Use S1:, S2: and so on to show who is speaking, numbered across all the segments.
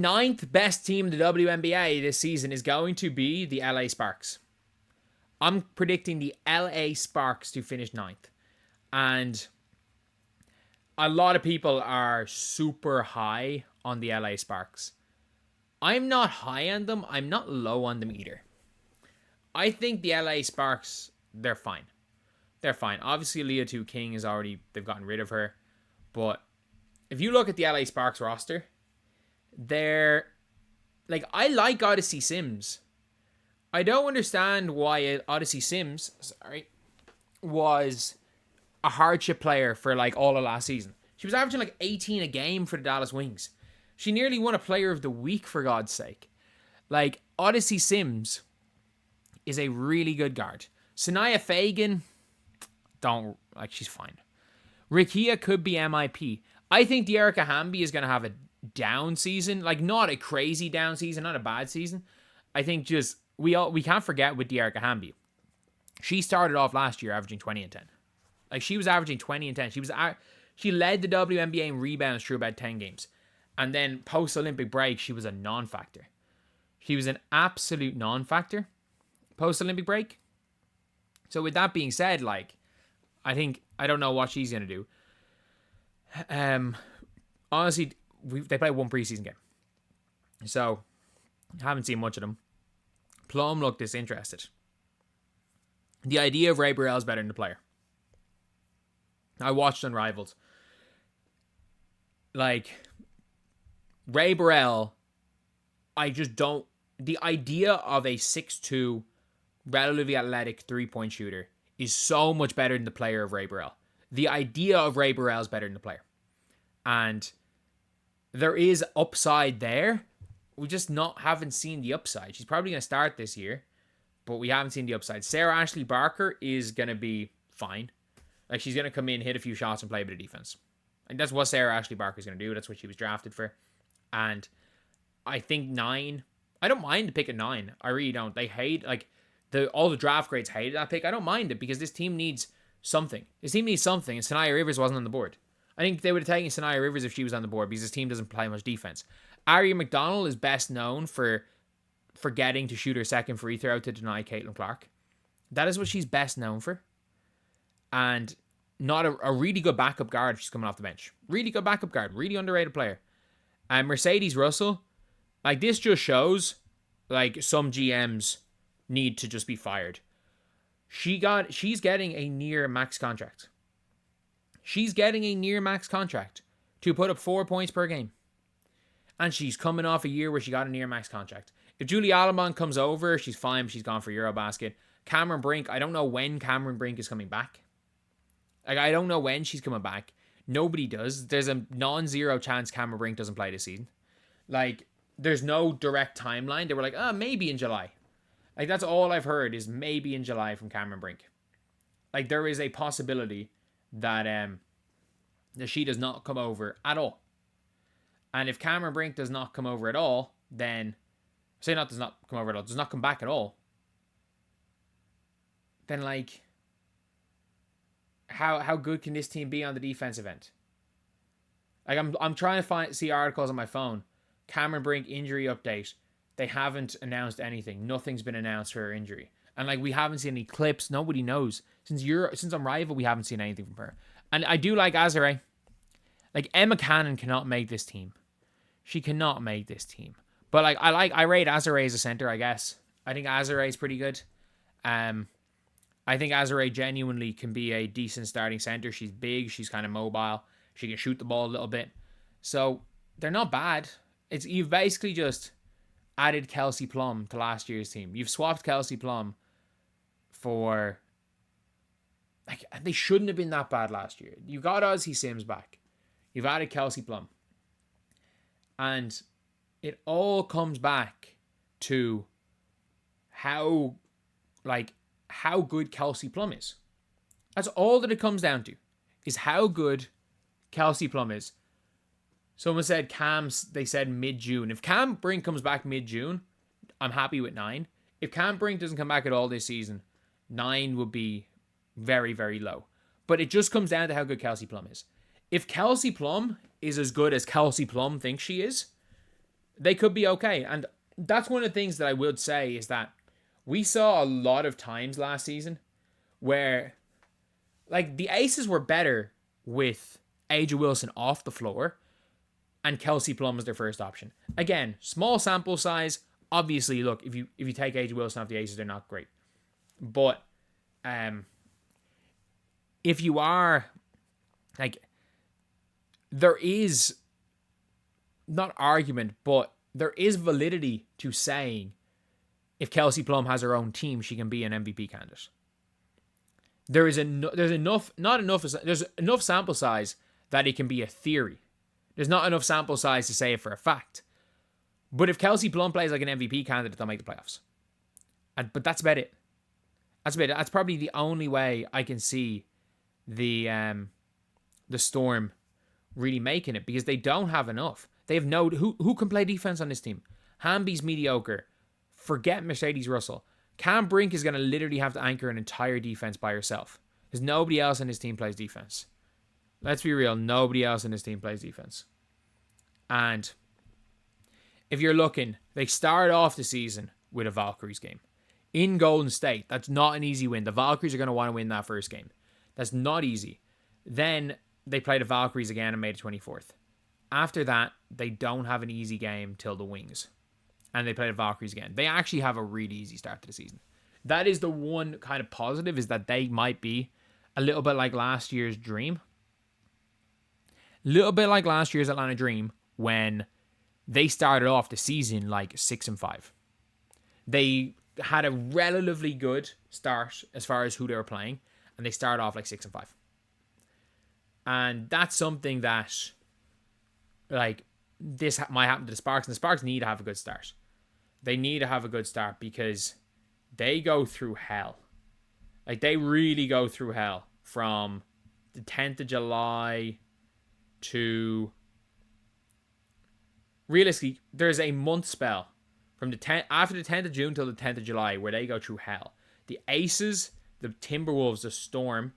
S1: Ninth best team in the WNBA this season is going to be the LA Sparks. I'm predicting the LA Sparks to finish ninth. And a lot of people are super high on the LA Sparks. I'm not high on them. I'm not low on them either. I think the LA Sparks, they're fine. They're fine. Obviously, Leah 2 King is already, they've gotten rid of her. But if you look at the LA Sparks roster, they're, like, I like Odyssey Sims. I don't understand why Odyssey Sims, was a hardship player for, like, all of last season. She was averaging, like, 18 a game for the Dallas Wings. She nearly won a Player of the Week, for God's sake. Like, Odyssey Sims is a really good guard. Sanaya Fagan, she's fine. Rikia could be MIP. I think Dearica Hamby is going to have a down season. Like, not a crazy down season, not a bad season. I think just, we can't forget with Dearica Hamby. She started off last year averaging 20 and 10. Like, she was averaging 20 and 10. She led the WNBA in rebounds through about 10 games. And then post-Olympic break, she was a non-factor. She was an absolute non-factor post-Olympic break. So with that being said, like, I don't know what she's going to do. Honestly, they played one preseason game. So, haven't seen much of them. Plum looked disinterested. The idea of Ray Burrell is better than the player. I watched Unrivaled. Like, Ray Burrell, I just don't... The idea of a 6'2", relatively athletic three-point shooter is so much better than the player of Ray Burrell. The idea of Ray Burrell is better than the player. And there is upside there. We just haven't seen the upside. She's probably going to start this year, but we haven't seen the upside. Sarah Ashley Barker is going to be fine. Like, she's going to come in, hit a few shots, and play a bit of defense. And that's what Sarah Ashley Barker is going to do. That's what she was drafted for. And I think 9. I don't mind the pick at 9. I really don't. They hate, like, all the draft grades hated that pick. I don't mind it because this team needs something. This team needs something, and Sanaya Rivers wasn't on the board. I think they would have taken Sanaya Rivers if she was on the board because this team doesn't play much defense. Aria McDonald is best known for forgetting to shoot her second free throw to deny Caitlin Clark. That is what she's best known for. And not a really good backup guard if she's coming off the bench. Really good backup guard. Really underrated player. And Mercedes Russell, like, this just shows, like, some GMs need to just be fired. She's getting a near max contract. She's getting a near max contract to put up 4 points per game. And she's coming off a year where she got a near max contract. If Julie Alamon comes over, she's fine. She's gone for Eurobasket. Cameron Brink, I don't know when Cameron Brink is coming back. Like, I don't know when she's coming back. Nobody does. There's a non-zero chance Cameron Brink doesn't play this season. Like, there's no direct timeline. They were like, maybe in July. Like, that's all I've heard is maybe in July from Cameron Brink. Like, there is a possibility that she does not come over at all. And if Cameron Brink does not come over at all, then... does not come over at all. Does not come back at all. Then, like... How good can this team be on the defensive end? Like, I'm trying to see articles on my phone. Cameron Brink injury update. They haven't announced anything. Nothing's been announced for her injury. And, like, we haven't seen any clips. Nobody knows. Since Unrivaled, we haven't seen anything from her. And I do like Azare. Like, Emma Cannon cannot make this team. She cannot make this team. But, like, I rate Azare as a center, I guess. I think Azare is pretty good. I think Azare genuinely can be a decent starting center. She's big. She's kind of mobile. She can shoot the ball a little bit. So, they're not bad. You've basically just added Kelsey Plum to last year's team. You've swapped Kelsey Plum for... Like, they shouldn't have been that bad last year. You got Ozzy Sims back. You've added Kelsey Plum. And it all comes back to how good Kelsey Plum is. That's all that it comes down to, is how good Kelsey Plum is. Someone said they said mid-June. If Cam Brink comes back mid-June, I'm happy with 9. If Cam Brink doesn't come back at all this season, 9 would be very, very low. But it just comes down to how good Kelsey Plum is. If Kelsey Plum is as good as Kelsey Plum thinks she is, they could be okay. And that's one of the things that I would say is that we saw a lot of times last season where, like, the Aces were better with Angel Wilson off the floor and Kelsey Plum was their first option. Again, small sample size. Obviously, look, if you take Angel Wilson off the Aces, they're not great. But if you are, like, there is not argument, but there is validity to saying if Kelsey Plum has her own team, she can be an MVP candidate. There's enough sample size that it can be a theory. There's not enough sample size to say it for a fact. But if Kelsey Plum plays like an MVP candidate, they'll make the playoffs. But that's about it. That's probably the only way I can see the Storm really making it, because they don't have enough. They have who can play defense on this team. Hamby's mediocre. Forget Mercedes Russell. Cam Brink is going to literally have to anchor an entire defense by herself, because nobody else on his team plays defense. Let's be real. Nobody else in this team plays defense. And if you're looking, they start off the season with a Valkyries game in Golden State. That's not an easy win. The Valkyries are going to want to win that first game. That's not easy. Then they play the Valkyries again on May the 24th. After that, they don't have an easy game till the Wings. And they play the Valkyries again. They actually have a really easy start to the season. That is the one kind of positive, is that they might be a little bit like last year's Dream. A little bit like last year's Atlanta Dream, when they started off the season like 6-5. They had a relatively good start as far as who they were playing, and they started off like 6-5. And that's something that, like, this might happen to the Sparks, and the Sparks need to have a good start. They need to have a good start because they go through hell. Like, they really go through hell from the 10th of July to, realistically, there's a month spell from after the 10th of June till the 10th of July where they go through hell. The Aces, the Timberwolves, the Storm,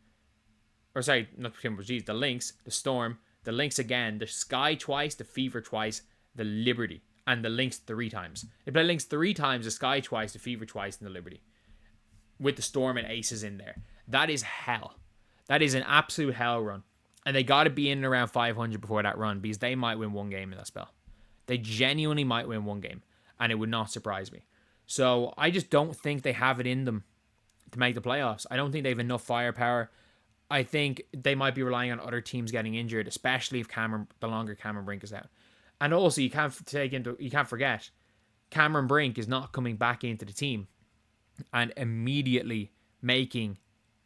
S1: or sorry, not the Timberwolves, the Lynx, the Storm, the Lynx again, the Sky twice, the Fever twice, the Liberty, and the Lynx 3 times. They play Lynx 3 times, the Sky twice, the Fever twice, and the Liberty, with the Storm and Aces in there. That is hell. That is an absolute hell run. And they got to be in and around 500 before that run, because they might win one game in that spell. They genuinely might win one game, and it would not surprise me. So I just don't think they have it in them to make the playoffs. I don't think they have enough firepower. I think they might be relying on other teams getting injured, especially if the longer Cameron Brink is out. And also, you can't forget, Cameron Brink is not coming back into the team and immediately making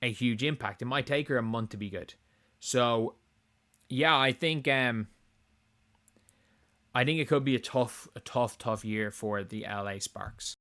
S1: a huge impact. It might take her a month to be good. So, yeah, I think it could be a tough year for the LA Sparks.